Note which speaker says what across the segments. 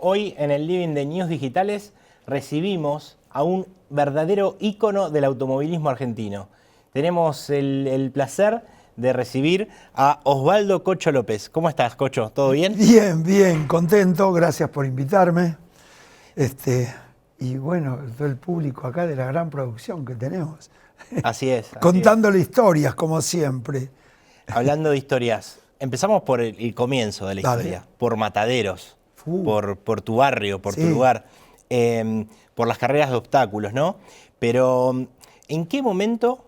Speaker 1: Hoy en el Living de News Digitales recibimos a un verdadero ícono del automovilismo argentino. Tenemos el placer de recibir a Osvaldo Cocho López. ¿Cómo estás, Cocho? ¿Todo bien?
Speaker 2: Bien, bien, contento, gracias por invitarme. Y bueno, todo el público acá de la gran producción que tenemos.
Speaker 1: Así es.
Speaker 2: Contándole historias, como siempre.
Speaker 1: Hablando de historias, empezamos por el comienzo de la historia, por Mataderos, por tu barrio, por tu lugar, por las carreras de obstáculos, ¿no? Pero, ¿en qué momento,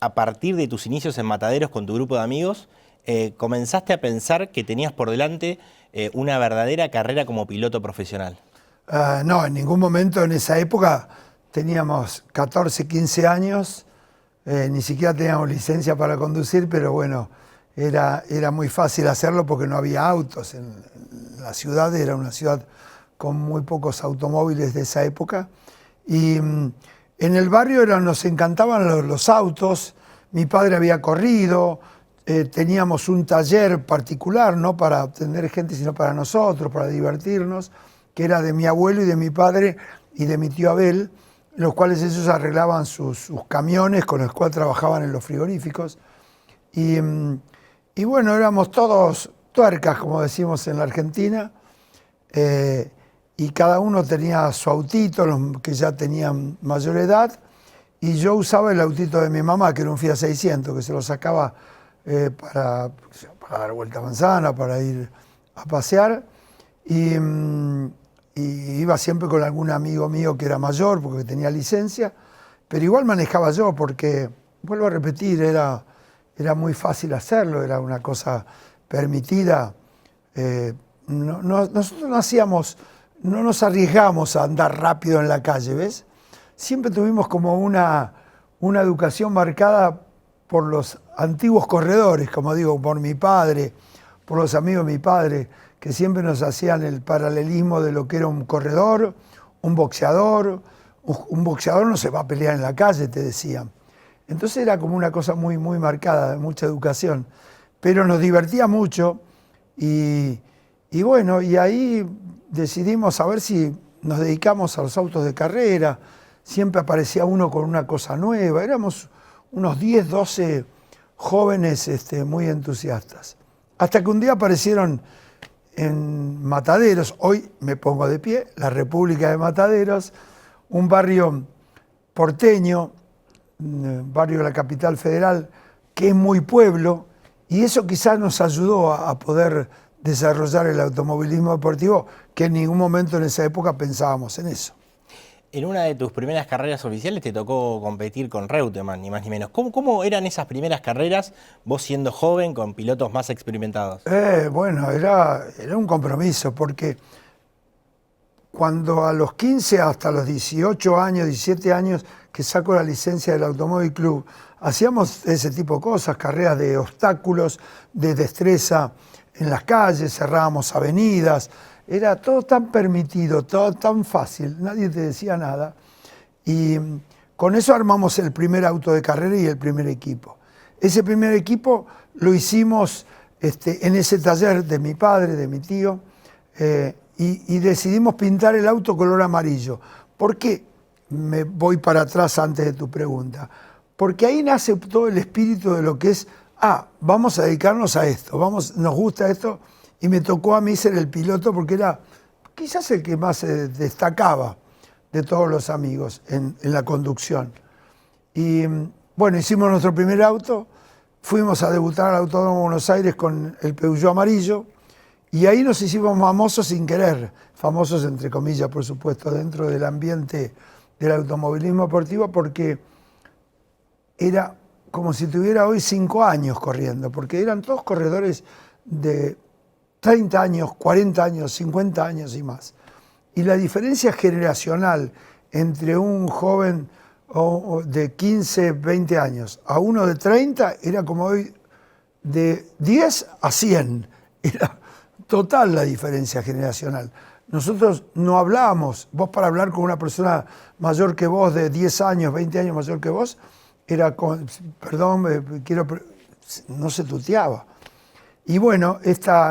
Speaker 1: a partir de tus inicios en Mataderos con tu grupo de amigos, comenzaste a pensar que tenías por delante una verdadera carrera como piloto profesional?
Speaker 2: No, en ningún momento en esa época teníamos 14, 15 años, ni siquiera teníamos licencia para conducir, pero bueno, era muy fácil hacerlo porque no había autos. En la ciudad era una ciudad con muy pocos automóviles de esa época. Y en el barrio nos encantaban los autos. Mi padre había corrido, teníamos un taller particular, no para atender gente, sino para nosotros, para divertirnos, que era de mi abuelo y de mi padre y de mi tío Abel, los cuales ellos arreglaban sus camiones con los cuales trabajaban en los frigoríficos. Y bueno, éramos todos tuercas, como decimos en la Argentina, y cada uno tenía su autito, los que ya tenían mayor edad, y yo usaba el autito de mi mamá, que era un Fiat 600, que se lo sacaba para dar vuelta a manzana, para ir a pasear, y iba siempre con algún amigo mío que era mayor, porque tenía licencia, pero igual manejaba yo, porque, vuelvo a repetir, era muy fácil hacerlo, era una cosa permitida. Nosotros no nos arriesgamos a andar rápido en la calle, ¿ves? Siempre tuvimos como una educación marcada por los antiguos corredores, como digo, por mi padre, por los amigos de mi padre, que siempre nos hacían el paralelismo de lo que era un corredor, un boxeador. Un boxeador no se va a pelear en la calle, te decían. Entonces era como una cosa muy, muy marcada, de mucha educación. Pero nos divertía mucho y bueno, y ahí decidimos a ver si nos dedicamos a los autos de carrera. Siempre aparecía uno con una cosa nueva. Éramos unos 10, 12 jóvenes muy entusiastas. Hasta que un día aparecieron en Mataderos, hoy me pongo de pie, la República de Mataderos, un barrio porteño, barrio de la capital federal, que es muy pueblo, y eso quizás nos ayudó a poder desarrollar el automovilismo deportivo, que en ningún momento en esa época pensábamos en eso.
Speaker 1: En una de tus primeras carreras oficiales te tocó competir con Reutemann, ni más ni menos. ¿Cómo eran esas primeras carreras, vos siendo joven, con pilotos más experimentados?
Speaker 2: Bueno, era un compromiso, porque cuando a los 15 hasta los 18 años, 17 años, que saco la licencia del Automóvil Club, hacíamos ese tipo de cosas, carreras de obstáculos, de destreza en las calles, cerrábamos avenidas. Era todo tan permitido, todo tan fácil, nadie te decía nada. Y con eso armamos el primer auto de carrera y el primer equipo. Ese primer equipo lo hicimos en ese taller de mi padre, de mi tío, y decidimos pintar el auto color amarillo. ¿Por qué? Me voy para atrás antes de tu pregunta. Porque ahí nace todo el espíritu de lo que es, vamos a dedicarnos a esto, nos gusta esto. Y me tocó a mí ser el piloto porque era quizás el que más se destacaba de todos los amigos en la conducción. Y bueno, hicimos nuestro primer auto, fuimos a debutar al Autódromo de Buenos Aires con el Peugeot amarillo y ahí nos hicimos famosos sin querer, famosos entre comillas, por supuesto, dentro del ambiente del automovilismo deportivo, porque era como si tuviera hoy 5 años corriendo, porque eran todos corredores de 30 años, 40 años, 50 años y más. Y la diferencia generacional entre un joven de 15, 20 años a uno de 30 era como hoy de 10 a 100. Era total la diferencia generacional. Nosotros no hablábamos, vos para hablar con una persona mayor que vos, de 10 años, 20 años mayor que vos, era, no se tuteaba. Y bueno,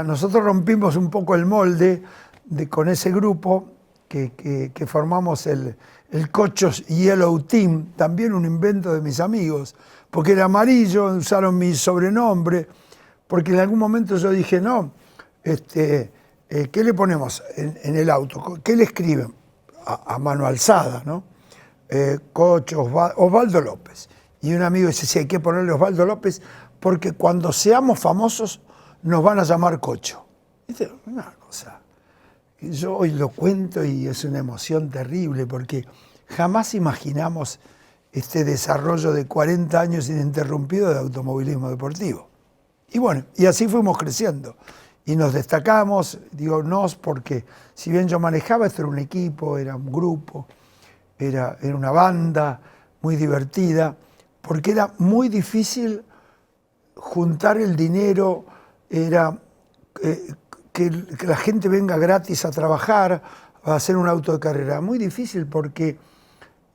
Speaker 2: nosotros rompimos un poco el molde con ese grupo que formamos el Cochos Yellow Team, también un invento de mis amigos, porque era amarillo, usaron mi sobrenombre, porque en algún momento yo dije, no, ¿qué le ponemos en el auto? ¿Qué le escriben? A mano alzada, ¿no? Cocho, Osvaldo López. Y un amigo dice, sí, hay que ponerle Osvaldo López, porque cuando seamos famosos nos van a llamar Cocho. ¿Viste? Una cosa. Yo hoy lo cuento y es una emoción terrible, porque jamás imaginamos este desarrollo de 40 años ininterrumpido de automovilismo deportivo. Y bueno, y así fuimos creciendo. Y nos destacamos, digo nos, porque si bien yo manejaba, esto era un equipo, era un grupo, era una banda muy divertida, porque era muy difícil juntar el dinero, era que la gente venga gratis a trabajar, a hacer un auto de carrera. Muy difícil porque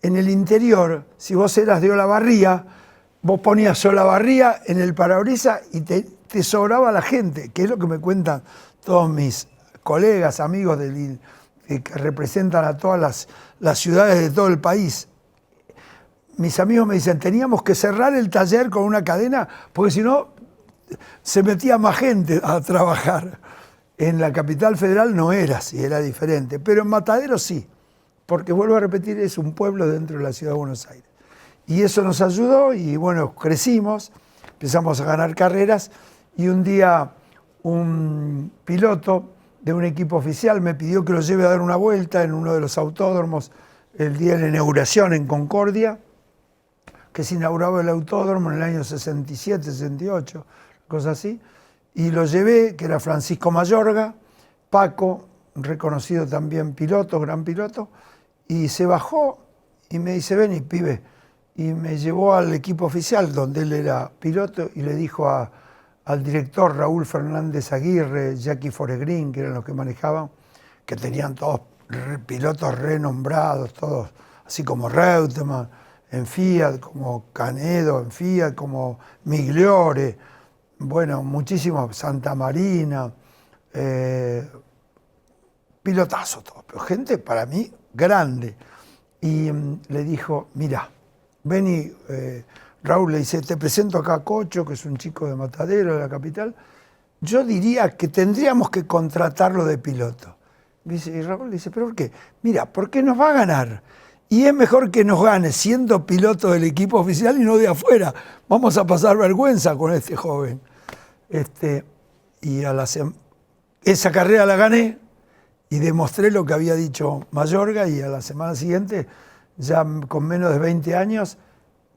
Speaker 2: en el interior, si vos eras de Olavarría, vos ponías Olavarría en el parabrisas y te sobraba la gente, que es lo que me cuentan todos mis colegas, amigos que representan a todas las ciudades de todo el país. Mis amigos me dicen, teníamos que cerrar el taller con una cadena, porque si no, se metía más gente a trabajar. En la capital federal no era así, era diferente, pero en Mataderos sí, porque vuelvo a repetir, es un pueblo dentro de la ciudad de Buenos Aires. Y eso nos ayudó y bueno, crecimos, empezamos a ganar carreras y un día un piloto de un equipo oficial me pidió que lo lleve a dar una vuelta en uno de los autódromos el día de la inauguración en Concordia, que se inauguraba el autódromo en el año 67, 68, cosas así. Y lo llevé, que era Francisco Mayorga, Paco, reconocido también piloto, gran piloto, y se bajó y me dice, vení, pibe. Y me llevó al equipo oficial, donde él era piloto, y le dijo al director Raúl Fernández Aguirre, Jackie Foregrin, que eran los que manejaban, que tenían todos pilotos renombrados, todos, así como Reutemann en Fiat, como Canedo en Fiat, como Migliore, bueno, muchísimos, Santa Marina, pilotazo todo, pero gente para mí grande. Y le dijo, mira, vení, Raúl le dice, te presento acá a Cocho, que es un chico de Matadero, de la capital. Yo diría que tendríamos que contratarlo de piloto. Y Raúl le dice, ¿pero por qué? Mira, porque nos va a ganar. Y es mejor que nos gane siendo piloto del equipo oficial y no de afuera. Vamos a pasar vergüenza con este joven. Y esa carrera la gané y demostré lo que había dicho Mayorga, y a la semana siguiente, ya con menos de 20 años,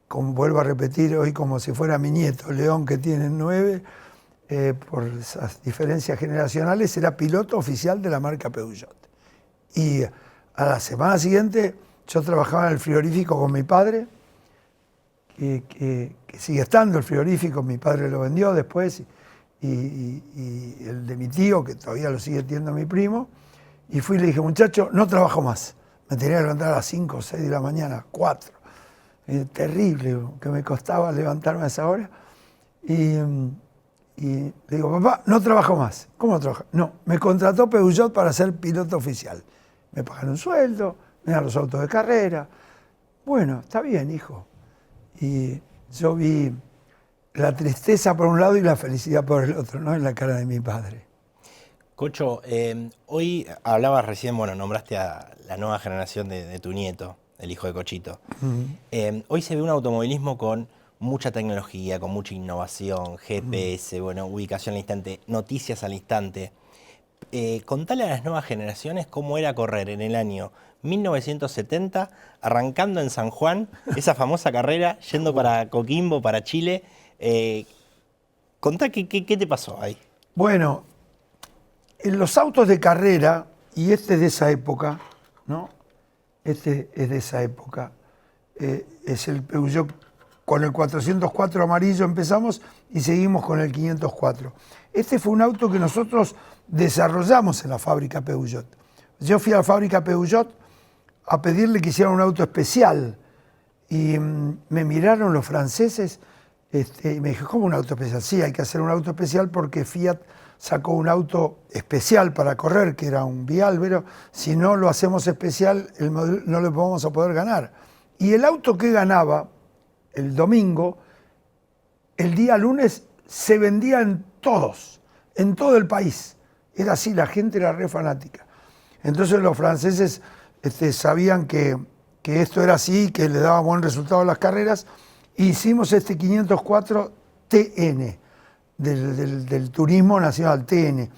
Speaker 2: como vuelvo a repetir hoy como si fuera mi nieto, León, que tiene 9, por esas diferencias generacionales, era piloto oficial de la marca Peugeot. Y a la semana siguiente yo trabajaba en el frigorífico con mi padre, que sigue estando el frigorífico, mi padre lo vendió después, y el de mi tío, que todavía lo sigue teniendo mi primo, y fui y le dije, muchacho, no trabajo más. Me tenía que levantar a las 5 o 6 de la mañana, 4. Terrible, que me costaba levantarme a esa hora. Y le digo, papá, no trabajo más. ¿Cómo no trabajo? No, me contrató Peugeot para ser piloto oficial. Me pagan un sueldo, me dan los autos de carrera. Bueno, está bien, hijo. Y yo vi la tristeza por un lado y la felicidad por el otro, ¿no? En la cara de mi padre.
Speaker 1: Cocho, hoy hablabas recién, bueno, nombraste a la nueva generación de tu nieto, el hijo de Cochito. Hoy se ve un automovilismo con mucha tecnología, con mucha innovación, GPS, bueno, ubicación al instante, noticias al instante. Contale a las nuevas generaciones cómo era correr en el año 1970, arrancando en San Juan, esa famosa carrera, yendo para Coquimbo, para Chile. Contá qué te pasó ahí.
Speaker 2: Bueno, en los autos de carrera, y este es de esa época, ¿no? Este es de esa época, es el Peugeot con el 404 amarillo empezamos y seguimos con el 504. Este fue un auto que nosotros desarrollamos en la fábrica Peugeot. Yo fui a la fábrica Peugeot a pedirle que hicieran un auto especial y me miraron los franceses y me dijo, ¿cómo un auto especial? Sí, hay que hacer un auto especial porque Fiat sacó un auto especial para correr, que era un Bialbero. Si no lo hacemos especial, no lo vamos a poder ganar. Y el auto que ganaba el domingo, el día lunes se vendía en todos, en todo el país. Era así, la gente era re fanática. Entonces los franceses sabían que esto era así, que le daba buen resultado a las carreras. Hicimos este 504 TN, del Turismo Nacional, TN.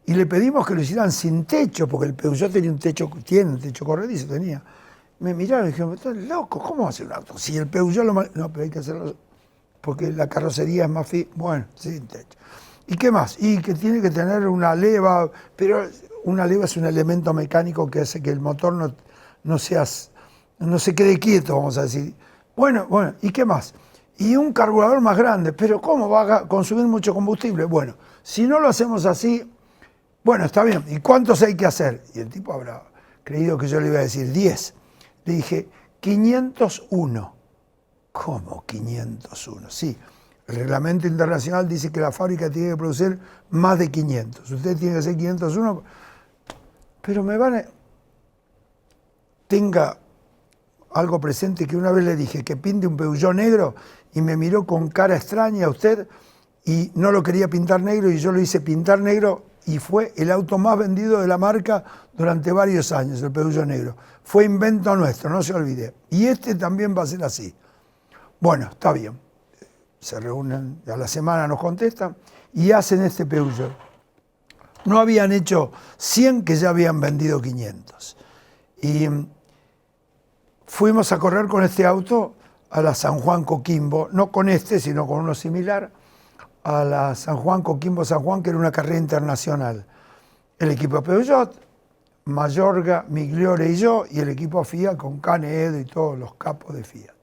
Speaker 2: Y le pedimos que lo hicieran sin techo, porque el Peugeot tenía un techo, tiene un techo corredizo, tenía. Me miraron y dijeron, estás loco, ¿cómo va a hacer un auto? Si el Peugeot no, pero hay que hacerlo, porque la carrocería es más bueno, sin techo. ¿Y qué más? Y que tiene que tener una leva, pero una leva es un elemento mecánico que hace que el motor no se quede quieto, vamos a decir. Bueno, ¿y qué más? Y un carburador más grande, pero ¿cómo va a consumir mucho combustible? Bueno, si no lo hacemos así, bueno, está bien, ¿y cuántos hay que hacer? Y el tipo habrá creído que yo le iba a decir 10. Le dije, 501. ¿Cómo 501? Sí, el reglamento internacional dice que la fábrica tiene que producir más de 500. Usted tiene que hacer 501, pero me van a... Tenga algo presente que una vez le dije que pinte un Peugeot negro y me miró con cara extraña a usted y no lo quería pintar negro y yo lo hice pintar negro y fue el auto más vendido de la marca durante varios años, el Peugeot negro. Fue invento nuestro, no se olvide. Y este también va a ser así. Bueno, está bien. Se reúnen, a la semana nos contestan y hacen este Peugeot. No habían hecho 100 que ya habían vendido 500. Y fuimos a correr con este auto a la San Juan Coquimbo, no con este, sino con uno similar, a la San Juan Coquimbo San Juan, que era una carrera internacional. El equipo Peugeot, Mayorga, Migliore y yo, y el equipo Fiat con Canedo y todos los capos de Fiat.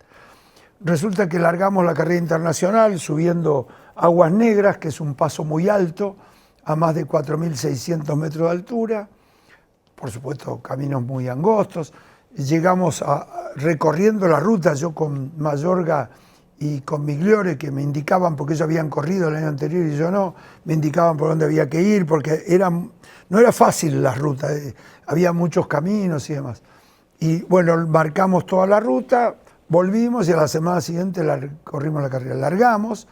Speaker 2: Resulta que largamos la carrera internacional subiendo Aguas Negras, que es un paso muy alto, a más de 4.600 metros de altura, por supuesto caminos muy angostos. Llegamos recorriendo la ruta, yo con Mayorga y con Migliore, que me indicaban, porque ellos habían corrido el año anterior y yo no, me indicaban por dónde había que ir, porque no era fácil la ruta, había muchos caminos y demás. Y bueno, marcamos toda la ruta, volvimos y a la semana siguiente corrimos la carrera. Largamos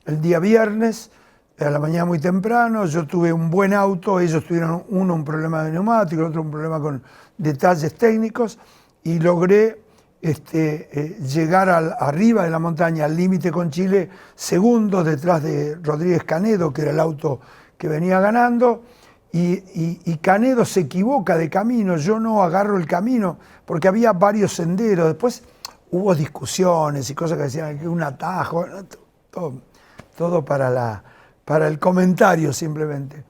Speaker 2: el día viernes, a la mañana muy temprano, yo tuve un buen auto, ellos tuvieron un problema de neumático, el otro un problema con detalles técnicos, y logré llegar arriba de la montaña, al límite con Chile, segundo detrás de Rodríguez Canedo, que era el auto que venía ganando, y Canedo se equivoca de camino, yo no agarro el camino, porque había varios senderos, después hubo discusiones y cosas que decían que un atajo, todo para el comentario simplemente.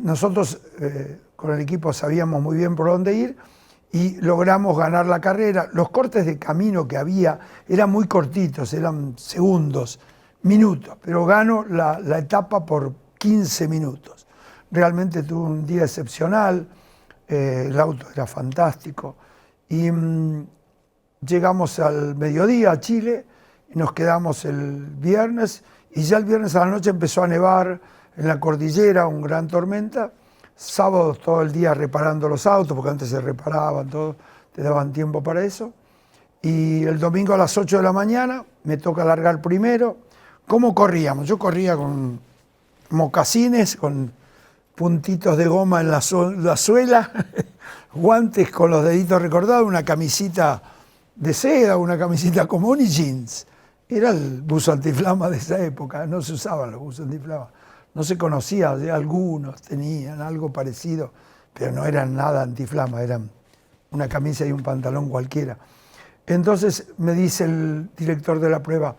Speaker 2: Nosotros con el equipo sabíamos muy bien por dónde ir y logramos ganar la carrera. Los cortes de camino que había eran muy cortitos, eran segundos, minutos, pero gano la etapa por 15 minutos. Realmente tuve un día excepcional, el auto era fantástico y llegamos al mediodía a Chile y nos quedamos el viernes y ya el viernes a la noche empezó a nevar en la cordillera, una gran tormenta. Sábado todo el día reparando los autos, porque antes se reparaban, todo, te daban tiempo para eso. Y el domingo a las 8 de la mañana me toca largar primero. ¿Cómo corríamos? Yo corría con mocasines, con puntitos de goma en la suela, guantes con los deditos recordados, una camisita de seda, una camisita común y jeans. Era el buzo antiflama de esa época, no se usaban los buzos antiflama. No se conocía, algunos tenían algo parecido, pero no eran nada antiflama, eran una camisa y un pantalón cualquiera. Entonces me dice el director de la prueba,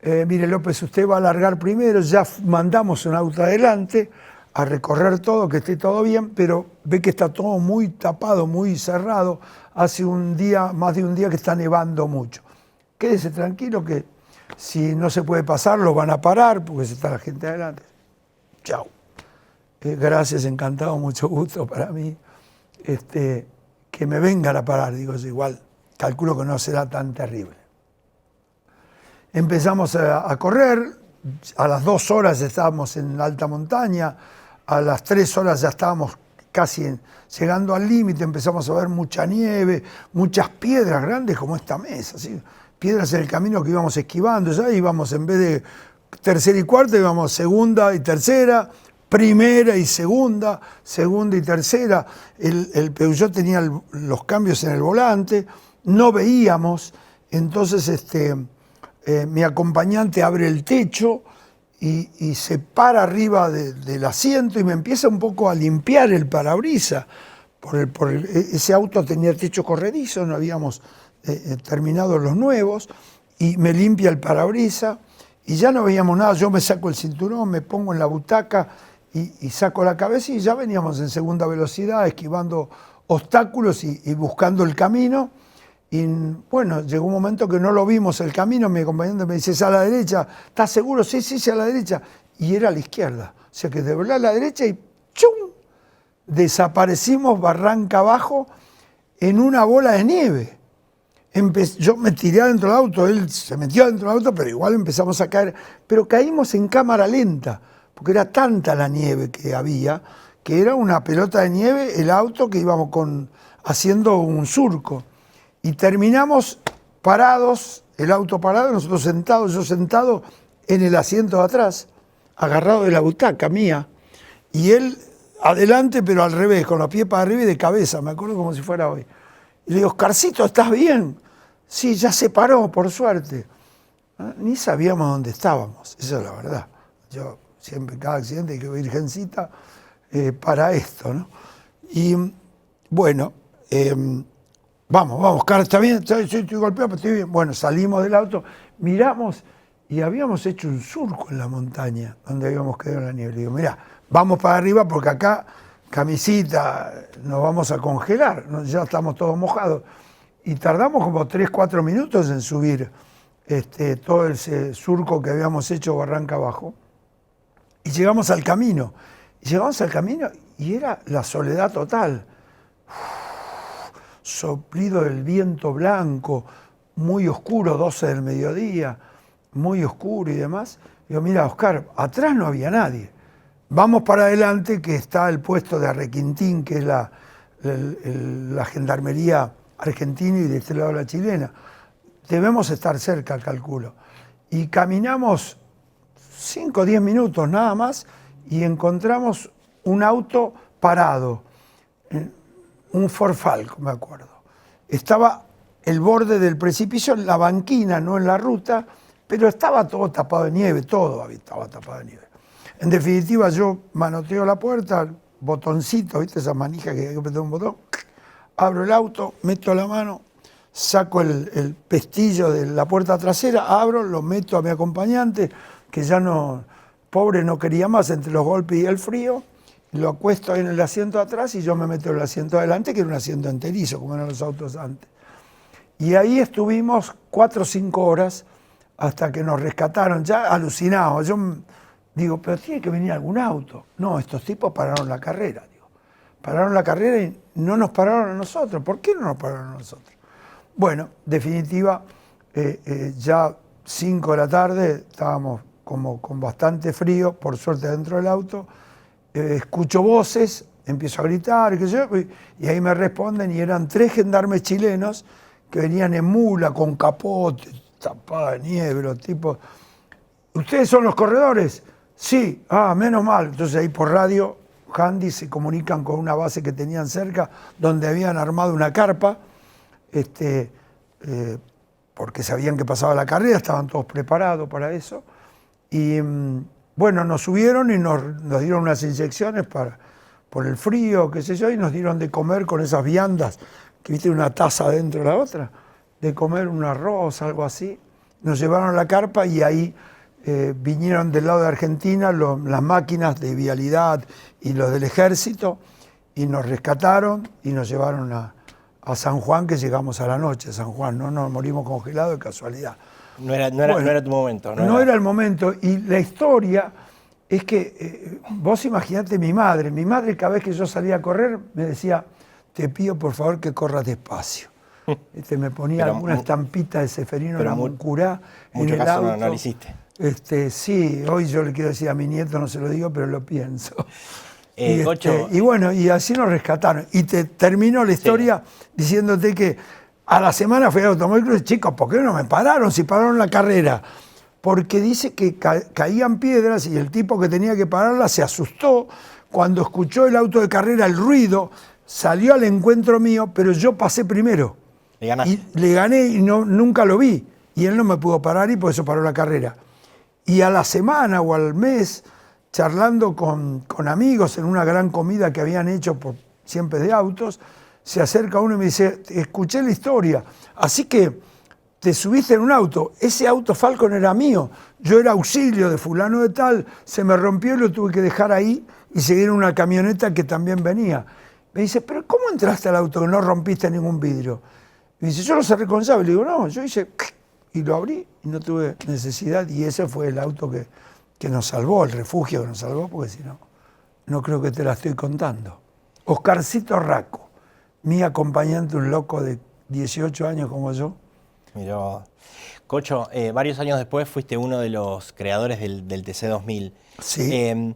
Speaker 2: mire López, usted va a largar primero, ya mandamos un auto adelante a recorrer todo, que esté todo bien, pero ve que está todo muy tapado, muy cerrado, hace más de un día que está nevando mucho. Quédese tranquilo que si no se puede pasar, lo van a parar, porque está la gente adelante. Chao. Gracias, encantado, mucho gusto para mí. Que me vengan a parar, digo, igual, calculo que no será tan terrible. Empezamos a correr, a las 2 horas estábamos en alta montaña, a las 3 horas ya estábamos casi llegando al límite, empezamos a ver mucha nieve, muchas piedras grandes como esta mesa, ¿sí? Piedras en el camino que íbamos esquivando, ya íbamos en vez de tercera y cuarta, íbamos segunda y tercera, primera y segunda y tercera. El Peugeot tenía los cambios en el volante, no veíamos, entonces mi acompañante abre el techo y se para arriba del asiento y me empieza un poco a limpiar el parabrisas. Ese auto tenía techo corredizo, no habíamos terminado los nuevos, y me limpia el parabrisas y ya no veíamos nada. Yo me saco el cinturón, me pongo en la butaca y saco la cabeza y ya veníamos en segunda velocidad, esquivando obstáculos y buscando el camino. Y bueno, llegó un momento que no lo vimos el camino, mi acompañante me dice, ¿es a la derecha? ¿Estás seguro? Sí, sí, a la derecha. Y era a la izquierda. O sea que de verdad a la derecha y ¡chum! Desaparecimos barranca abajo en una bola de nieve. Yo me tiré adentro del auto, él se metió adentro del auto, pero igual empezamos a caer. Pero caímos en cámara lenta, porque era tanta la nieve que había, que era una pelota de nieve el auto que íbamos haciendo un surco. Y terminamos parados, el auto parado, nosotros sentados, yo sentado en el asiento de atrás, agarrado de la butaca mía, y él adelante, pero al revés, con los pies para arriba y de cabeza, me acuerdo como si fuera hoy. Y le digo, Oscarcito, ¿estás bien? Sí, ya se paró, por suerte. Ni sabíamos dónde estábamos, esa es la verdad. Yo siempre, cada accidente, hay que virgencita para esto, ¿no? Y bueno, vamos, Oscar, ¿está bien? Sí, estoy golpeado, pero estoy bien. Bueno, salimos del auto, miramos y habíamos hecho un surco en la montaña, donde habíamos quedado en la nieve. Le digo, mirá, vamos para arriba porque acá, camisita, nos vamos a congelar, ya estamos todos mojados. Y tardamos como 3-4 minutos en subir todo ese surco que habíamos hecho barranca abajo. Y llegamos al camino. Y era la soledad total. Soplido del viento blanco, muy oscuro, 12 del mediodía, muy oscuro y demás. Digo, mira, Oscar, atrás no había nadie. Vamos para adelante, que está el puesto de Arrequintín, que es la gendarmería argentina y de este lado la chilena. Debemos estar cerca, calculo. Y caminamos 5 o 10 minutos nada más y encontramos un auto parado. Un Ford Falcon, me acuerdo. Estaba el borde del precipicio en la banquina, no en la ruta, pero estaba todo tapado de nieve, todo estaba tapado de nieve. En definitiva, yo manoteo la puerta, botoncito, ¿viste? Esa manija que hay que apretar un botón, abro el auto, meto la mano, saco el pestillo de la puerta trasera, abro, lo meto a mi acompañante, que ya no, pobre, no quería más entre los golpes y el frío. Lo acuesto ahí en el asiento de atrás y yo me meto en el asiento de adelante, que era un asiento enterizo, como eran los autos antes. Y ahí estuvimos 4 o 5 horas hasta que nos rescataron, ya alucinados. Yo digo, pero tiene que venir algún auto. No, estos tipos pararon la carrera. Digo. Pararon la carrera y no nos pararon a nosotros. ¿Por qué no nos pararon a nosotros? Bueno, definitiva, ya 5 de la tarde, estábamos como con bastante frío, por suerte dentro del auto. Escucho voces, empiezo a gritar, y ahí me responden, y eran 3 gendarmes chilenos que venían en mula, con capote, tapada de nieve, los tipos. ¿Ustedes son los corredores? Sí, menos mal. Entonces ahí por radio, Handy se comunican con una base que tenían cerca, donde habían armado una carpa, porque sabían que pasaba la carrera, estaban todos preparados para eso. Y bueno, nos subieron y nos dieron unas inyecciones por el frío, qué sé yo, y nos dieron de comer con esas viandas, que viste una taza dentro de la otra, de comer un arroz, algo así. Nos llevaron a la carpa y ahí vinieron del lado de Argentina las máquinas de vialidad y los del ejército, y nos rescataron y nos llevaron a San Juan, que llegamos a la noche a San Juan, no nos morimos congelados de casualidad.
Speaker 1: No era tu momento.
Speaker 2: No era el momento. Y la historia es que vos imaginate mi madre cada vez que yo salía a correr me decía, te pido por favor que corras despacio. Me ponía alguna estampita de Seferino Namuncurá en el auto.
Speaker 1: No lo hiciste.
Speaker 2: Sí, hoy yo le quiero decir a mi nieto, no se lo digo, pero lo pienso.
Speaker 1: Cocho,
Speaker 2: y bueno, y así nos rescataron. Y te termino la historia diciéndote que a la semana fui al Automóvil Club y chicos, ¿por qué no me pararon si pararon la carrera? Porque dice que caían piedras y el tipo que tenía que pararla se asustó cuando escuchó el auto de carrera, el ruido, salió al encuentro mío, pero yo pasé primero.
Speaker 1: Le ganaste.
Speaker 2: Y le gané y nunca lo vi. Y él no me pudo parar y por eso paró la carrera. Y a la semana o al mes, charlando con amigos en una gran comida que habían hecho siempre de autos, se acerca uno y me dice, escuché la historia, así que te subiste en un auto, ese auto Falcon era mío, yo era auxilio de fulano de tal, se me rompió y lo tuve que dejar ahí y seguir en una camioneta que también venía. Me dice, pero ¿cómo entraste al auto que no rompiste ningún vidrio? Me dice, yo lo cerré con llave. Le digo, no, yo hice y lo abrí y no tuve necesidad. Y ese fue el auto que nos salvó, el refugio que nos salvó, porque si no, no creo que te la estoy contando. Oscarcito Racco, mi acompañante, un loco de 18 años como yo.
Speaker 1: Mirá, Cocho, varios años después fuiste uno de los creadores del TC2000.
Speaker 2: Sí.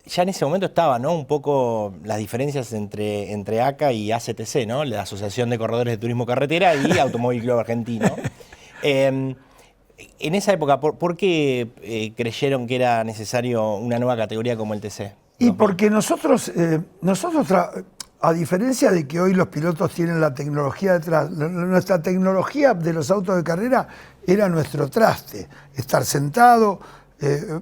Speaker 1: Ya en ese momento estaba, ¿no? Un poco las diferencias entre ACA y ACTC, ¿no? La Asociación de Corredores de Turismo Carretera y Automóvil Club Argentino. En esa época, ¿por qué creyeron que era necesario una nueva categoría como el TC?
Speaker 2: Y porque nosotros a diferencia de que hoy los pilotos tienen la tecnología detrás, nuestra tecnología de los autos de carrera era nuestro traste. Estar sentado,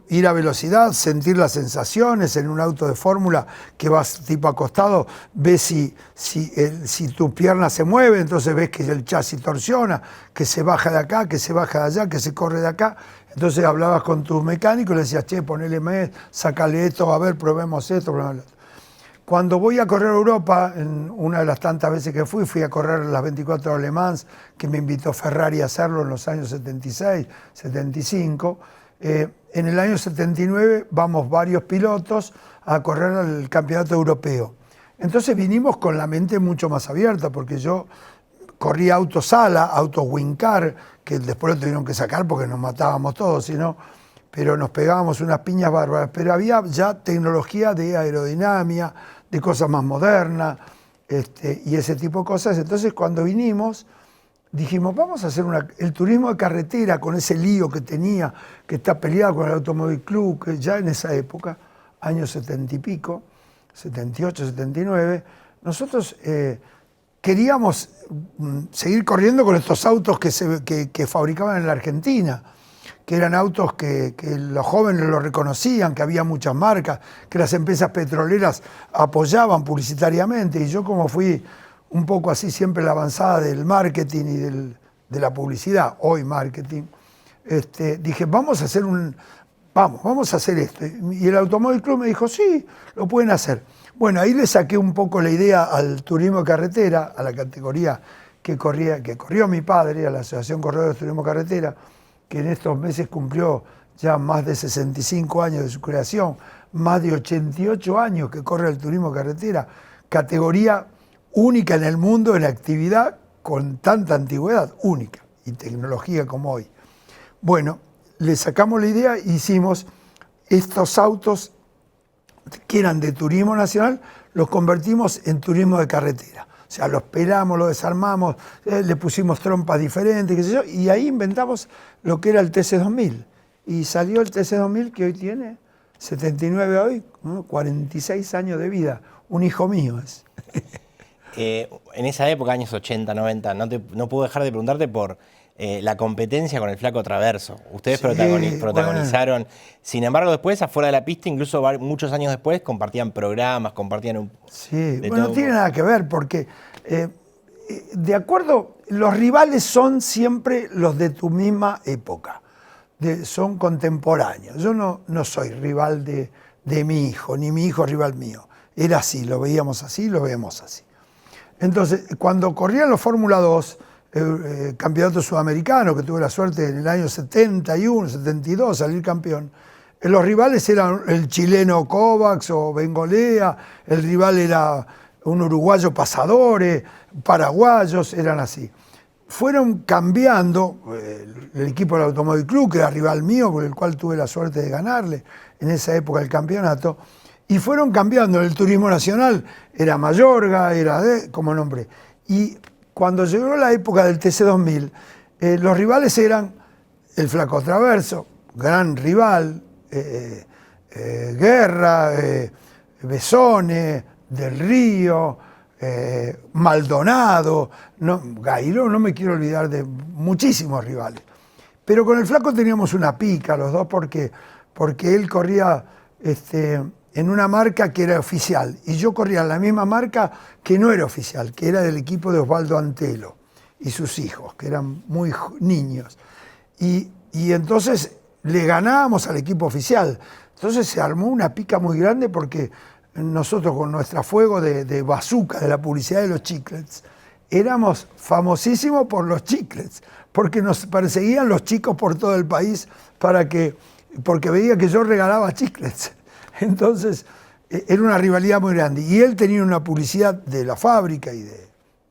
Speaker 2: ir a velocidad, sentir las sensaciones en un auto de fórmula que vas tipo acostado, ves si tu pierna se mueve, entonces ves que el chasis torsiona, que se baja de acá, que se baja de allá, que se corre de acá. Entonces hablabas con tu mecánico y le decías, che, ponele sácale esto, a ver, probemos esto, probemos lo otro. Cuando voy a correr a Europa, en una de las tantas veces que fui a correr las 24 horas Le Mans, que me invitó Ferrari a hacerlo en los años 76, 75. En el año 79 vamos varios pilotos a correr al campeonato europeo. Entonces vinimos con la mente mucho más abierta, porque yo corría autos sala, autos Wincar, que después lo tuvieron que sacar porque nos matábamos todos, pero nos pegábamos unas piñas bárbaras. Pero había ya tecnología de aerodinámica, de cosas más modernas, y ese tipo de cosas. Entonces cuando vinimos, dijimos, vamos a hacer el turismo de carretera con ese lío que tenía, que está peleado con el Automóvil Club, que ya en esa época, años 70 y pico, 78, 79, nosotros queríamos seguir corriendo con estos autos que fabricaban en la Argentina, que eran autos que los jóvenes lo reconocían, que había muchas marcas, que las empresas petroleras apoyaban publicitariamente, y yo como fui un poco así siempre la avanzada del marketing y de la publicidad, hoy marketing, dije, vamos a hacer esto. Y el Automóvil Club me dijo, sí, lo pueden hacer. Bueno, ahí le saqué un poco la idea al turismo de carretera, a la categoría que corrió mi padre, a la Asociación Corredores de Turismo Carretera, que en estos meses cumplió ya más de 65 años de su creación, más de 88 años que corre el turismo carretera, categoría única en el mundo en actividad con tanta antigüedad, única, y tecnología como hoy. Bueno, le sacamos la idea e hicimos estos autos que eran de turismo nacional, los convertimos en turismo de carretera. O sea, los pelamos, los desarmamos, le pusimos trompas diferentes, qué sé yo, y ahí inventamos lo que era el TC2000. Y salió el TC2000 que hoy tiene 79 hoy, ¿no? 46 años de vida. Un hijo mío es.
Speaker 1: En esa época, años 80, 90, no puedo dejar de preguntarte por la competencia con el Flaco Traverso. Ustedes sí, protagonizaron. Bueno. Sin embargo, después, afuera de la pista, incluso muchos años después, compartían programas, compartían
Speaker 2: Sí, bueno, no tiene nada que ver, porque de acuerdo, los rivales son siempre los de tu misma época, son contemporáneos. Yo no soy rival de mi hijo, ni mi hijo rival mío. Era así, lo veíamos así, lo vemos así. Entonces, cuando corrían los Fórmula 2, campeonato sudamericano, que tuve la suerte en el año 71, 72 salir campeón, los rivales eran el chileno Kovacs o Bengolea, el rival era un uruguayo Pasadores, paraguayos, eran así. fueron cambiando el equipo del Automóvil Club, que era rival mío, por el cual tuve la suerte de ganarle en esa época el campeonato, y fueron cambiando. El turismo nacional era Mayorga, era como nombre. Y cuando llegó la época del TC2000, los rivales eran el Flaco Traverso, gran rival, Guerra, Besone, Del Río, Maldonado, Gairo, no me quiero olvidar de muchísimos rivales. Pero con el Flaco teníamos una pica los dos porque él corría en una marca que era oficial y yo corría en la misma marca que no era oficial, que era del equipo de Osvaldo Antelo y sus hijos, que eran muy niños. Y entonces le ganábamos al equipo oficial. Entonces se armó una pica muy grande porque nosotros con nuestra fuego de bazooka, de la publicidad de los chiclets, éramos famosísimos por los chiclets, porque nos perseguían los chicos por todo el país porque veía que yo regalaba chiclets. Entonces era una rivalidad muy grande. Y él tenía una publicidad de la fábrica y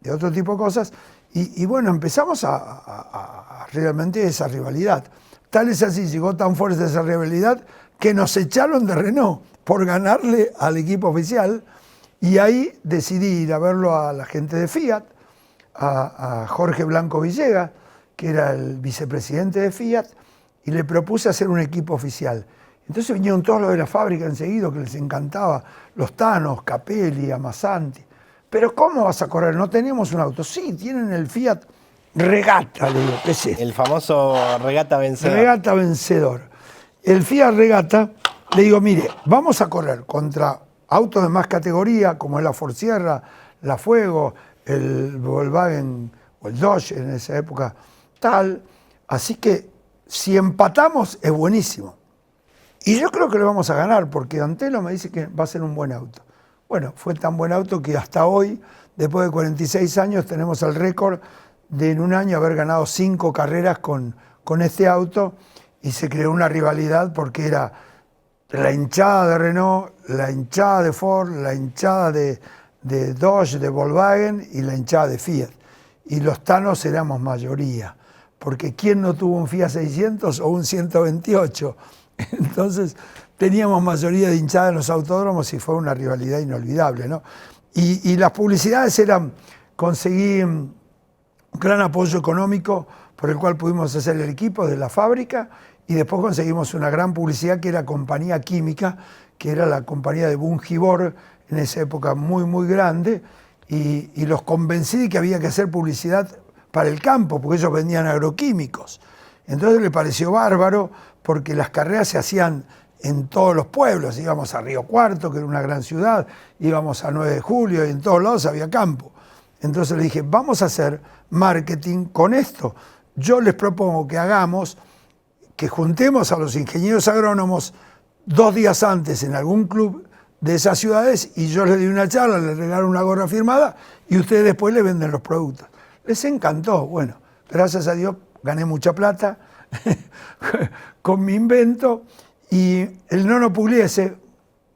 Speaker 2: de otro tipo de cosas. Y bueno, empezamos a realmente esa rivalidad. Tal es así, llegó tan fuerte esa rivalidad que nos echaron de Renault por ganarle al equipo oficial, y ahí decidí ir a verlo a la gente de Fiat, a Jorge Blanco Villegas, que era el vicepresidente de Fiat, y le propuse hacer un equipo oficial. Entonces vinieron todos los de la fábrica enseguida, que les encantaba, los Thanos, Capelli, Amasanti. Pero ¿cómo vas a correr? No tenemos un auto. Sí, tienen el Fiat Regata, le digo, ¿qué es esto?
Speaker 1: El famoso Regata Vencedor.
Speaker 2: Regata Vencedor. El Fiat Regata, le digo, mire, vamos a correr contra autos de más categoría, como es la Ford Sierra, la Fuego, el Volkswagen o el Dodge en esa época, tal. Así que si empatamos es buenísimo. Y yo creo que lo vamos a ganar, porque Antelo me dice que va a ser un buen auto. Bueno, fue tan buen auto que hasta hoy, después de 46 años, tenemos el récord de en un año haber ganado 5 carreras con este auto, y se creó una rivalidad porque era la hinchada de Renault, la hinchada de Ford, la hinchada de Dodge, de Volkswagen y la hinchada de Fiat. Y los Thanos éramos mayoría, porque ¿quién no tuvo un Fiat 600 o un 128? Entonces teníamos mayoría de hinchada en los autódromos y fue una rivalidad inolvidable, ¿no? Y las publicidades eran, conseguí un gran apoyo económico por el cual pudimos hacer el equipo de la fábrica, y después conseguimos una gran publicidad que era Compañía Química, que era la compañía de Bungibor, en esa época muy, muy grande, y los convencí de que había que hacer publicidad para el campo, porque ellos vendían agroquímicos. Entonces le pareció bárbaro, porque las carreras se hacían en todos los pueblos. Íbamos a Río Cuarto, que era una gran ciudad, íbamos a 9 de Julio, y en todos lados había campo. Entonces le dije, vamos a hacer marketing con esto. Yo les propongo que juntemos a los ingenieros agrónomos 2 días antes en algún club de esas ciudades, y yo les doy una charla, les regalo una gorra firmada, y ustedes después les venden los productos. Les encantó. Bueno, gracias a Dios gané mucha plata con mi invento, y el Nono Pugliese,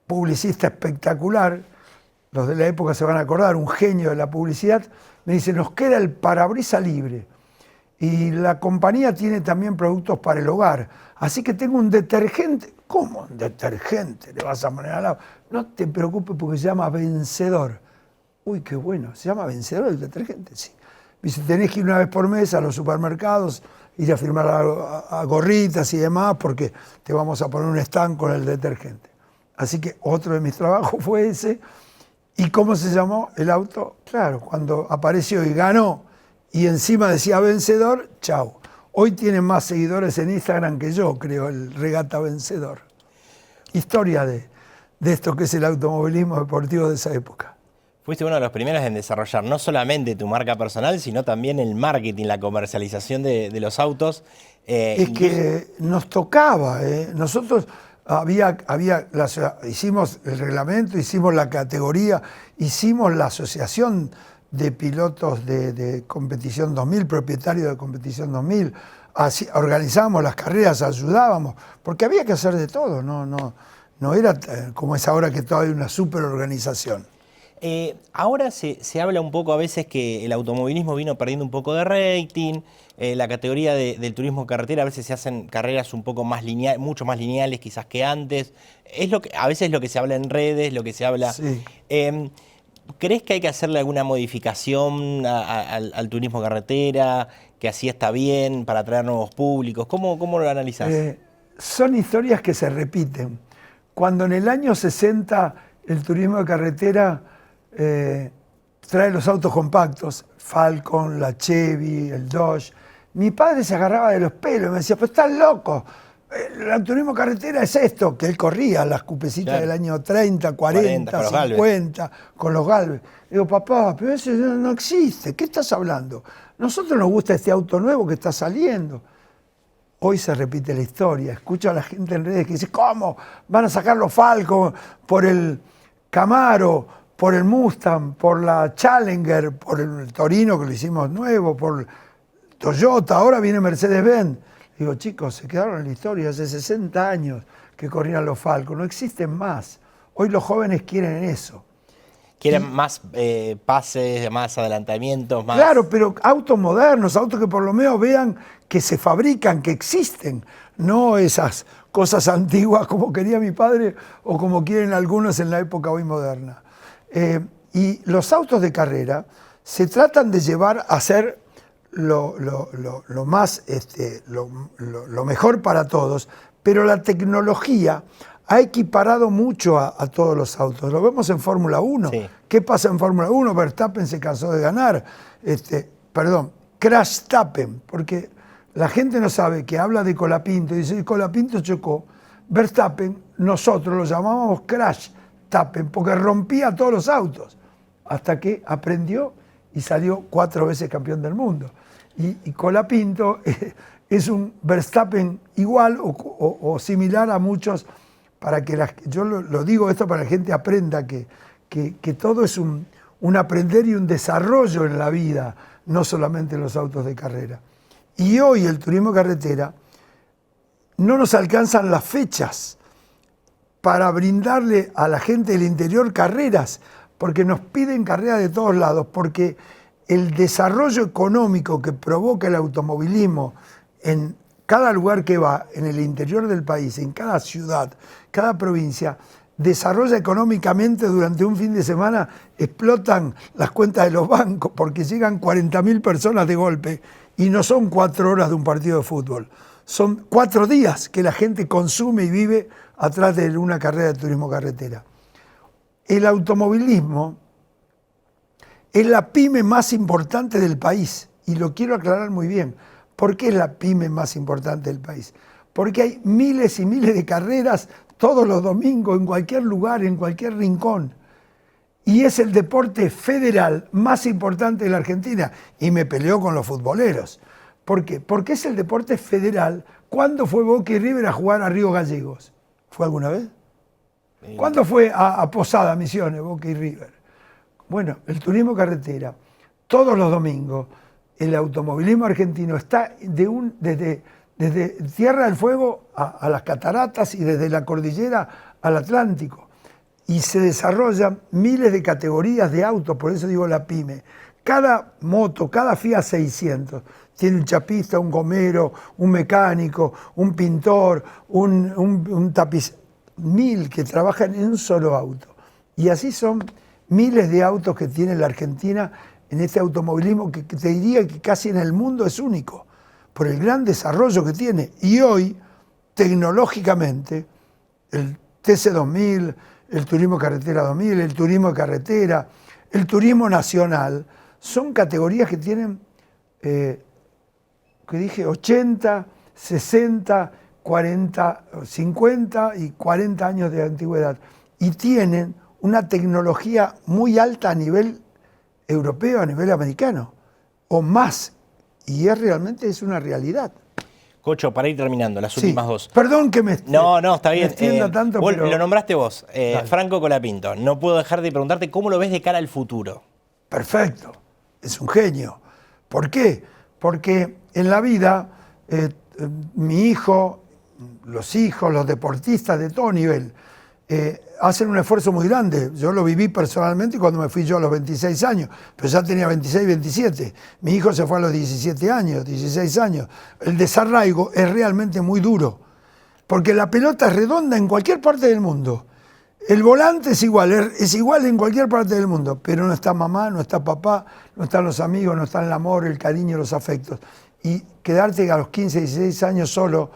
Speaker 2: publicista espectacular, los de la época se van a acordar, un genio de la publicidad, me dice, nos queda el parabrisas libre. Y la compañía tiene también productos para el hogar. Así que tengo un detergente. ¿Cómo un detergente le vas a poner al lado? No te preocupes porque se llama Vencedor. Uy, qué bueno. ¿Se llama Vencedor el detergente? Sí. Dice, tenés que ir una vez por mes a los supermercados, ir a firmar a gorritas y demás, porque te vamos a poner un stand con el detergente. Así que otro de mis trabajos fue ese. ¿Y cómo se llamó el auto? Claro, cuando apareció y ganó, y encima decía Vencedor, chau. Hoy tiene más seguidores en Instagram que yo, creo, el Regata Vencedor. Historia de esto que es el automovilismo deportivo de esa época.
Speaker 1: Fuiste uno de los primeros en desarrollar no solamente tu marca personal, sino también el marketing, la comercialización de los autos.
Speaker 2: Es que nos tocaba, nosotros hicimos el reglamento, hicimos la categoría, hicimos la asociación de pilotos de Competición 2000, propietarios de Competición 2000, organizábamos las carreras, ayudábamos, porque había que hacer de todo, no era como es ahora que todavía hay una superorganización.
Speaker 1: Ahora se habla un poco a veces que el automovilismo vino perdiendo un poco de rating, la categoría del turismo carretera a veces se hacen carreras un poco más lineales, mucho más lineales quizás que antes. A veces es lo que se habla en redes, lo que se habla.
Speaker 2: Sí.
Speaker 1: ¿Crees que hay que hacerle alguna modificación al turismo carretera, que así está bien para atraer nuevos públicos? ¿Cómo lo analizás?
Speaker 2: Son historias que se repiten. Cuando en el año 60 el turismo de carretera trae los autos compactos, Falcon, la Chevy, el Dodge, mi padre se agarraba de los pelos y me decía, pues estás loco, el turismo carretera es esto, que él corría las cupecitas del año 30, 40, 50, con los Galvez. Digo, papá, pero eso no existe, ¿qué estás hablando? Nosotros nos gusta este auto nuevo que está saliendo. Hoy se repite la historia, escucho a la gente en redes que dice, ¿cómo? Van a sacar los Falcon por el Camaro, por el Mustang, por la Challenger, por el Torino que lo hicimos nuevo, por Toyota, ahora viene Mercedes-Benz. Digo, chicos, se quedaron en la historia, hace 60 años que corrían los Falcon, no existen más. Hoy los jóvenes quieren eso.
Speaker 1: Quieren más pases, más adelantamientos, más...
Speaker 2: Claro, pero autos modernos, autos que por lo menos vean que se fabrican, que existen, no esas cosas antiguas como quería mi padre o como quieren algunos en la época hoy moderna. Y los autos de carrera se tratan de llevar a ser lo mejor para todos, pero la tecnología ha equiparado mucho a todos los autos. Lo vemos en Fórmula 1. Sí. ¿Qué pasa en Fórmula 1? Verstappen se cansó de ganar. Crashtappen, porque la gente no sabe que habla de Colapinto y dice, Colapinto chocó. Verstappen, nosotros lo llamábamos Crashtappen, porque rompía todos los autos, hasta que aprendió y salió 4 veces campeón del mundo. Y Colapinto es un Verstappen igual o similar a muchos. Yo lo digo esto para que la gente aprenda que todo es un aprender y un desarrollo en la vida, no solamente en los autos de carrera. Y hoy el turismo carretera no nos alcanzan las fechas para brindarle a la gente del interior carreras, porque nos piden carreras de todos lados, porque el desarrollo económico que provoca el automovilismo en cada lugar que va, en el interior del país, en cada ciudad, cada provincia, desarrolla económicamente durante un fin de semana, explotan las cuentas de los bancos porque llegan 40.000 personas de golpe y no son 4 horas de un partido de fútbol. Son 4 días que la gente consume y vive atrás de una carrera de turismo carretera. El automovilismo es la pyme más importante del país y lo quiero aclarar muy bien. ¿Por qué es la pyme más importante del país? Porque hay miles y miles de carreras todos los domingos, en cualquier lugar, en cualquier rincón. Y es el deporte federal más importante de la Argentina. Y me peleo con los futboleros. ¿Por qué? Porque es el deporte federal. ¿Cuándo fue Boca y River a jugar a Río Gallegos? ¿Fue alguna vez? ¿Cuándo fue a Posada, Misiones, Boca y River? Bueno, el turismo carretera, todos los domingos, el automovilismo argentino está desde Tierra del Fuego a las cataratas y desde la cordillera al Atlántico. Y se desarrollan miles de categorías de autos, por eso digo la pyme. Cada moto, cada Fiat 600, tiene un chapista, un gomero, un mecánico, un pintor, un tapiz, 1000 que trabajan en un solo auto. Y así son miles de autos que tiene la Argentina en este automovilismo que te diría que casi en el mundo es único, por el gran desarrollo que tiene. Y hoy, tecnológicamente, el TC2000, el Turismo Carretera 2000, el Turismo de Carretera, el Turismo Nacional, son categorías que tienen, 80, 60, 40, 50 y 40 años de antigüedad. Y tienen una tecnología muy alta a nivel europeo, a nivel americano, o más. Y realmente es una realidad.
Speaker 1: Cocho, para ir terminando, las últimas dos.
Speaker 2: Perdón que me
Speaker 1: No, está bien.
Speaker 2: extienda tanto, pero...
Speaker 1: Lo nombraste vos, Franco Colapinto. No puedo dejar de preguntarte cómo lo ves de cara al futuro.
Speaker 2: Perfecto, es un genio. ¿Por qué? Porque en la vida, mi hijo, los hijos, los deportistas de todo nivel, hacen un esfuerzo muy grande. Yo lo viví personalmente cuando me fui yo a los 26 años, pero ya tenía 26, 27. Mi hijo se fue a los 17 años, 16 años. El desarraigo es realmente muy duro, porque la pelota es redonda en cualquier parte del mundo. El volante es igual en cualquier parte del mundo, pero no está mamá, no está papá, no están los amigos, no está el amor, el cariño, los afectos. Y quedarte a los 15, 16 años solo,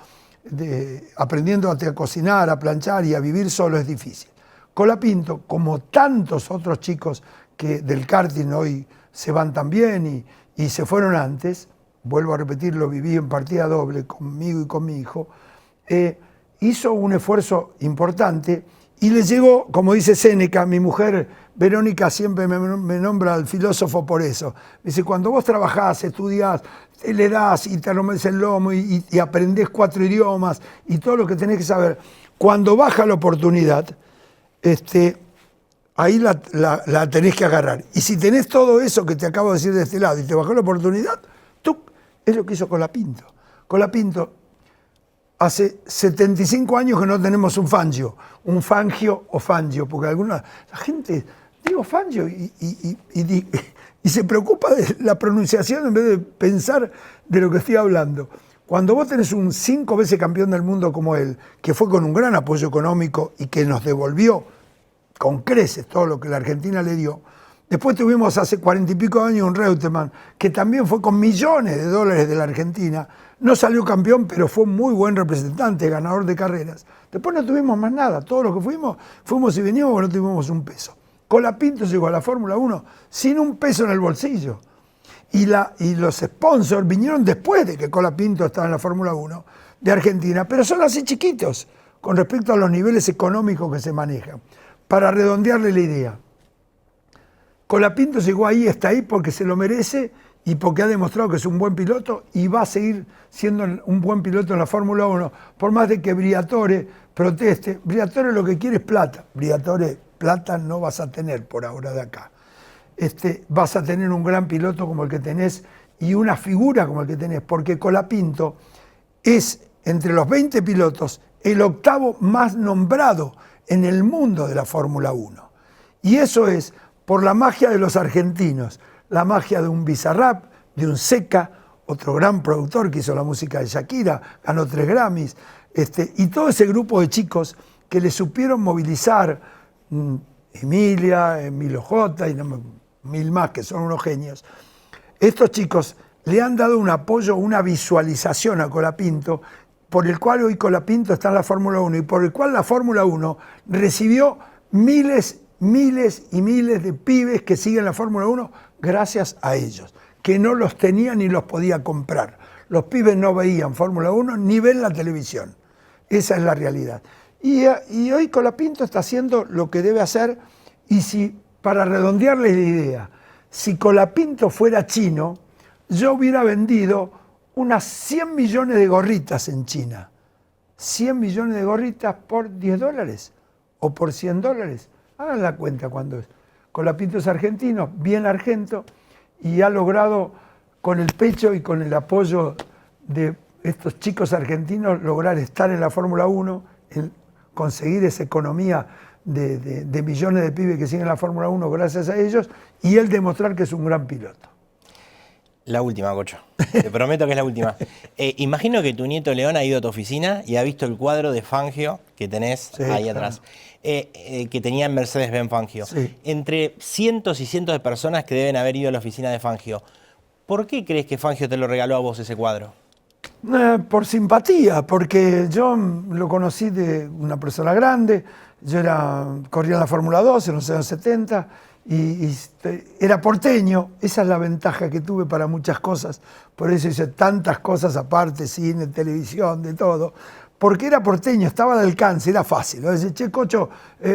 Speaker 2: aprendiendo a cocinar, a planchar y a vivir solo es difícil. Colapinto, como tantos otros chicos que del karting hoy se van también y se fueron antes, vuelvo a repetir, lo viví en partida doble conmigo y con mi hijo, hizo un esfuerzo importante y le llegó, como dice Séneca, mi mujer Verónica siempre me nombra al filósofo por eso. Dice, cuando vos trabajás, estudiás, le das y te rompes el lomo y aprendés 4 idiomas y todo lo que tenés que saber, cuando baja la oportunidad, ahí la tenés que agarrar. Y si tenés todo eso que te acabo de decir de este lado y te bajó la oportunidad, es lo que hizo Colapinto. Colapinto, hace 75 años que no tenemos un Fangio o Fangio, porque la gente, digo Fangio y se preocupa de la pronunciación en vez de pensar de lo que estoy hablando. Cuando vos tenés un 5 veces campeón del mundo como él, que fue con un gran apoyo económico y que nos devolvió con creces todo lo que la Argentina le dio, después tuvimos hace 40 y pico años un Reutemann, que también fue con millones de dólares de la Argentina. No salió campeón, pero fue un muy buen representante, ganador de carreras. Después no tuvimos más nada. Todos los que fuimos y veníamos porque no tuvimos un peso. Colapinto llegó a la Fórmula 1 sin un peso en el bolsillo. Y los sponsors vinieron después de que Colapinto estaba en la Fórmula 1 de Argentina, pero son así chiquitos con respecto a los niveles económicos que se manejan. Para redondearle la idea, Colapinto llegó ahí, está ahí porque se lo merece y porque ha demostrado que es un buen piloto y va a seguir siendo un buen piloto en la Fórmula 1, por más de que Briatore proteste. Briatore lo que quiere es plata. Briatore, plata no vas a tener por ahora de acá. Vas a tener un gran piloto como el que tenés y una figura como el que tenés, porque Colapinto es, entre los 20 pilotos, el 8º más nombrado en el mundo de la Fórmula 1. Y eso es por la magia de los argentinos, la magia de un Bizarrap, de un Seca, otro gran productor que hizo la música de Shakira, ganó 3 Grammys, y todo ese grupo de chicos que le supieron movilizar, Emilia, Emilio J. y mil más que son unos genios. Estos chicos le han dado un apoyo, una visualización a Colapinto, por el cual hoy Colapinto está en la Fórmula 1 y por el cual la Fórmula 1 recibió miles y miles de pibes que siguen la Fórmula 1 gracias a ellos, que no los tenían ni los podía comprar. Los pibes no veían Fórmula 1 ni ven la televisión. Esa es la realidad. Y hoy Colapinto está haciendo lo que debe hacer y si, para redondearles la idea, si Colapinto fuera chino, yo hubiera vendido unas 100 millones de gorritas en China. 100 millones de gorritas por $10 o por $100. Hagan la cuenta cuando es. Colapinto es argentino, bien argento, y ha logrado con el pecho y con el apoyo de estos chicos argentinos lograr estar en la Fórmula 1, conseguir esa economía de millones de pibes que siguen la Fórmula 1 gracias a ellos, y él demostrar que es un gran piloto.
Speaker 1: La última, Cocho. Te prometo que es la última. Imagino que tu nieto León ha ido a tu oficina y ha visto el cuadro de Fangio que tenés ahí atrás, que tenía en Mercedes-Benz Fangio.
Speaker 2: Sí.
Speaker 1: Entre cientos y cientos de personas que deben haber ido a la oficina de Fangio, ¿por qué crees que Fangio te lo regaló a vos ese cuadro?
Speaker 2: Por simpatía, porque yo lo conocí de una persona grande, yo corría en la Fórmula 2 en los años 70 y era porteño, esa es la ventaja que tuve para muchas cosas, por eso hice tantas cosas aparte, cine, televisión, de todo, porque era porteño, estaba al alcance, era fácil. Decía, che, Cocho,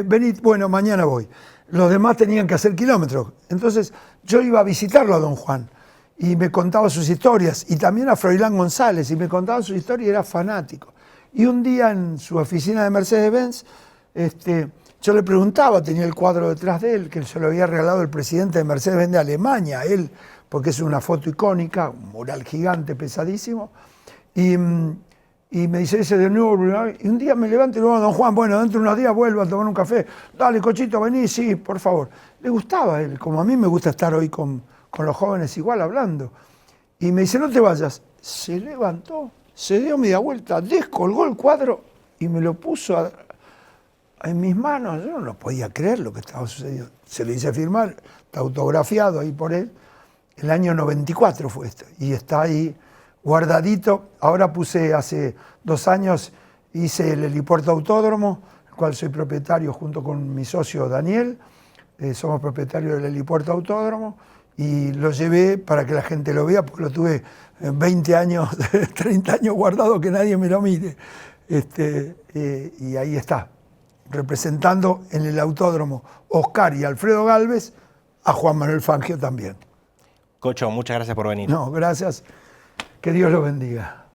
Speaker 2: vení, bueno, mañana voy. Los demás tenían que hacer kilómetros, entonces yo iba a visitarlo a Don Juan. Y me contaba sus historias, y también a Froilán González, y me contaba sus historias y era fanático. Y un día en su oficina de Mercedes-Benz, yo le preguntaba, tenía el cuadro detrás de él, que se lo había regalado el presidente de Mercedes-Benz de Alemania, a él, porque es una foto icónica, un mural gigante, pesadísimo. Y Y me dice ese de nuevo, y un día me levanto y le digo, don Juan, bueno, dentro de unos días vuelvo a tomar un café. Dale, Cochito, vení, sí, por favor. Le gustaba a él, como a mí me gusta estar hoy con los jóvenes igual hablando. Y me dice, no te vayas. Se levantó, se dio media vuelta, descolgó el cuadro y me lo puso en mis manos. Yo no lo podía creer lo que estaba sucediendo. Se le hice firmar, está autografiado ahí por él. El año 94 fue esto, y está ahí guardadito. Ahora puse, hace 2 años, hice el helipuerto autódromo, el cual soy propietario junto con mi socio Daniel. Somos propietarios del helipuerto autódromo, y lo llevé para que la gente lo vea, porque lo tuve 20 años, 30 años guardado, que nadie me lo mire. Y ahí está, representando en el autódromo Oscar y Alfredo Gálvez, a Juan Manuel Fangio también.
Speaker 1: Cocho, muchas gracias por venir.
Speaker 2: No, gracias. Que Dios lo bendiga.